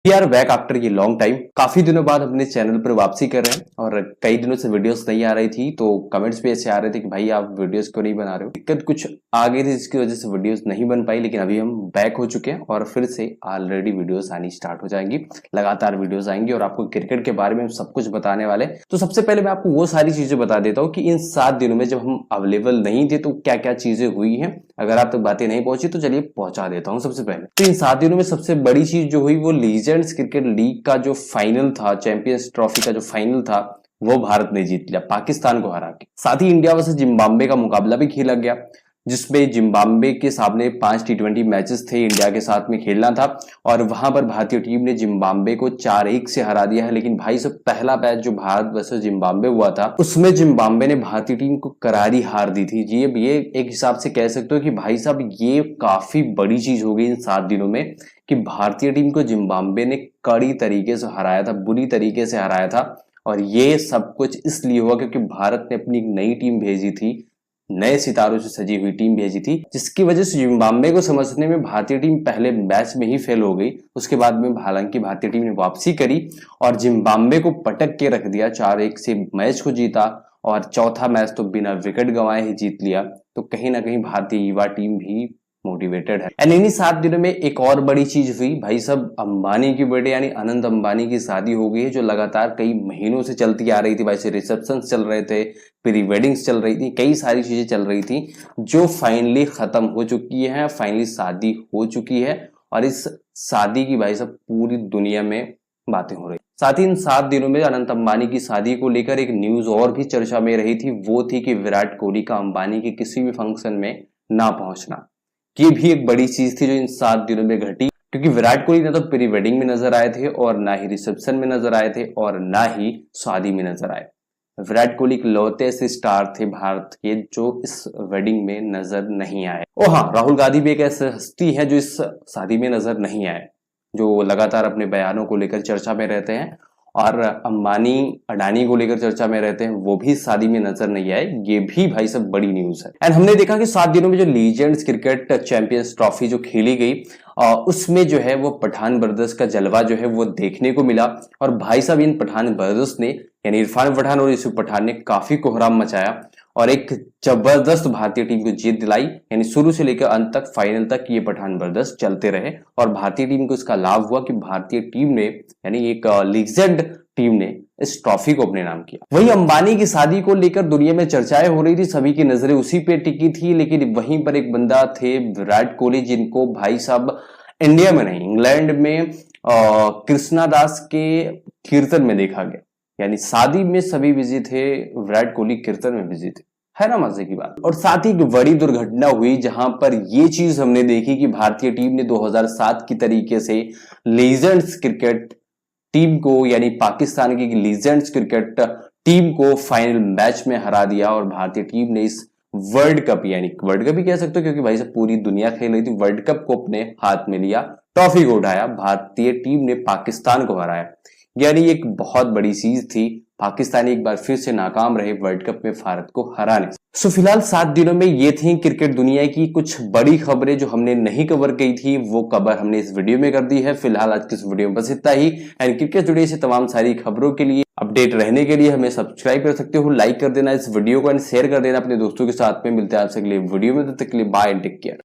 We are back after ये long time. काफी दिनों बाद अपने चैनल पर वापसी कर रहे हैं और कई दिनों से वीडियोस नहीं आ रही थी, तो कमेंट्स भी ऐसे आ रहे थे कि भाई आप वीडियोस क्यों नहीं बना रहे हो। दिक्कत कुछ आ गई थी जिसकी वजह से वीडियोस नहीं बन पाई, लेकिन अभी हम बैक हो चुके हैं और फिर से ऑलरेडी वीडियोस आनी स्टार्ट हो जाएंगी। लगातार वीडियोस आएंगी और आपको क्रिकेट के बारे में हम सब कुछ बताने वाले। तो सबसे पहले मैं आपको वो सारी चीजें बता देता हूँ कि इन 7 दिनों में जब हम अवेलेबल नहीं थे तो क्या क्या चीजें हुई हैं। अगर आप तक बातें नहीं पहुंची तो चलिए पहुंचा देता हूं। सबसे पहले तो इन 7 दिनों में सबसे बड़ी चीज जो हुई वो लीजेंड्स क्रिकेट लीग का जो फाइनल था, चैंपियंस ट्रॉफी का जो फाइनल था, वो भारत ने जीत लिया पाकिस्तान को हरा के। साथ ही इंडिया वर्सेस जिम्बाब्वे का मुकाबला भी खेला गया, जिसमें जिम्बाब्वे के सामने 5 T20 मैचेस थे, इंडिया के साथ में खेलना था और वहां पर भारतीय टीम ने जिम्बाब्वे को 4-1 से हरा दिया है। लेकिन भाई साहब, पहला मैच जो भारत वर्सेस जिम्बाब्वे हुआ था उसमें जिम्बाब्वे ने भारतीय टीम को करारी हार दी थी। जी, अब ये एक हिसाब से कह सकते हो कि भाई साहब ये काफी बड़ी चीज हो गई इन 7 दिनों में कि भारतीय टीम को जिम्बाब्वे ने कड़ी तरीके से हराया था, बुरी तरीके से हराया था। और ये सब कुछ इसलिए हुआ क्योंकि भारत ने अपनी एक नई टीम भेजी थी, नए सितारों से सजी हुई टीम भेजी थी, जिसकी वजह से जिम्बाब्वे को समझने में भारतीय टीम पहले मैच में ही फेल हो गई। उसके बाद में हालांकि भारतीय टीम ने वापसी करी और जिम्बाब्वे को पटक के रख दिया, 4-1 से मैच को जीता और चौथा मैच तो बिना विकेट गंवाए ही जीत लिया। तो कहीं ना कहीं भारतीय युवा टीम भी मोटिवेटेड है। एंड इन्हीं 7 दिनों में एक और बड़ी चीज हुई भाई साहब, अंबानी की बेटे यानी अनंत अंबानी की शादी हो गई है, जो लगातार कई महीनों से चलती आ रही थी। भाई से रिसेप्शन चल रहे थे, प्री वेडिंग्स चल रही थी, कई सारी चीजें चल रही थी जो फाइनली खत्म हो चुकी है। फाइनली शादी हो चुकी है और इस शादी की भाई साहब पूरी दुनिया में बातें हो रही। साथ ही इन 7 दिनों में अनंत अंबानी की शादी को लेकर एक न्यूज और भी चर्चा में रही थी, वो थी कि विराट कोहली का अंबानी के किसी भी फंक्शन में ना पहुंचना। ये भी एक बड़ी चीज थी जो इन 7 दिनों में घटी, क्योंकि विराट कोहली ना तो प्री वेडिंग में नजर आए थे और ना ही रिसेप्शन में नजर आए थे और ना ही शादी में नजर आए। विराट कोहली इकलौते ऐसे स्टार थे भारत के जो इस वेडिंग में नजर नहीं आए। ओ हाँ, राहुल गांधी भी एक ऐसी हस्ती है जो इस शादी में नजर नहीं आए, जो लगातार अपने बयानों को लेकर चर्चा में रहते हैं और अंबानी अडानी को लेकर चर्चा में रहते हैं, वो भी शादी में नजर नहीं आए। ये भी भाई सब बड़ी न्यूज है। एंड हमने देखा कि 7 दिनों में जो लीजेंड्स क्रिकेट चैंपियंस ट्रॉफी जो खेली गई उसमें जो है वो पठान ब्रदर्स का जलवा जो है वो देखने को मिला। और भाई साहब इन पठान ब्रदर्स ने यानी इरफान पठान और यूसुफ पठान ने काफी कोहराम मचाया और एक जबरदस्त भारतीय टीम को जीत दिलाई। यानी शुरू से लेकर अंत तक, फाइनल तक ये पठान ब्रदर्स चलते रहे और भारतीय टीम को इसका लाभ हुआ कि भारतीय टीम ने यानी एक लीजेंड टीम ने इस ट्रॉफी को अपने नाम किया। वहीं अंबानी की शादी को लेकर दुनिया में चर्चाएं हो रही थी, सभी की नजरें उसी पे टिकी थी, लेकिन वहीं पर एक बंदा थे विराट कोहली, जिनको भाई साहब इंडिया में नहीं इंग्लैंड में कृष्णा दास के कीर्तन में देखा गया। यानी शादी में सभी बिजी थे, विराट कोहली कीर्तन में बिजी थे। है ना मजे की बात। और साथ ही एक बड़ी दुर्घटना हुई जहां पर ये चीज हमने देखी कि भारतीय टीम ने 2007 की तरीके से लीजेंड्स क्रिकेट टीम को यानी पाकिस्तान की लीजेंड्स क्रिकेट टीम को फाइनल मैच में हरा दिया और भारतीय टीम ने इस वर्ल्ड कप यानी वर्ल्ड कप ही कह सकते हो क्योंकि भाई साहब पूरी दुनिया खेल रही थी, वर्ल्ड कप को अपने हाथ में लिया, ट्रॉफी को उठाया, भारतीय टीम ने पाकिस्तान को हराया। यानी एक बहुत बड़ी चीज थी, पाकिस्तानी एक बार फिर से नाकाम रहे वर्ल्ड कप में भारत को हराने। सो फिलहाल 7 दिनों में ये थी क्रिकेट दुनिया की कुछ बड़ी खबरें जो हमने नहीं कवर की थी, वो कवर हमने इस वीडियो में कर दी है। फिलहाल आज की इस वीडियो में बस इतना ही। एंड क्रिकेट जुड़े से तमाम सारी खबरों के लिए, अपडेट रहने के लिए हमें सब्सक्राइब कर सकते हो, लाइक कर देना इस वीडियो को एंड शेयर कर देना अपने दोस्तों के साथ में। मिलते हैं आपसे अगले वीडियो में, तब तक के लिए बाय एंड टेक केयर।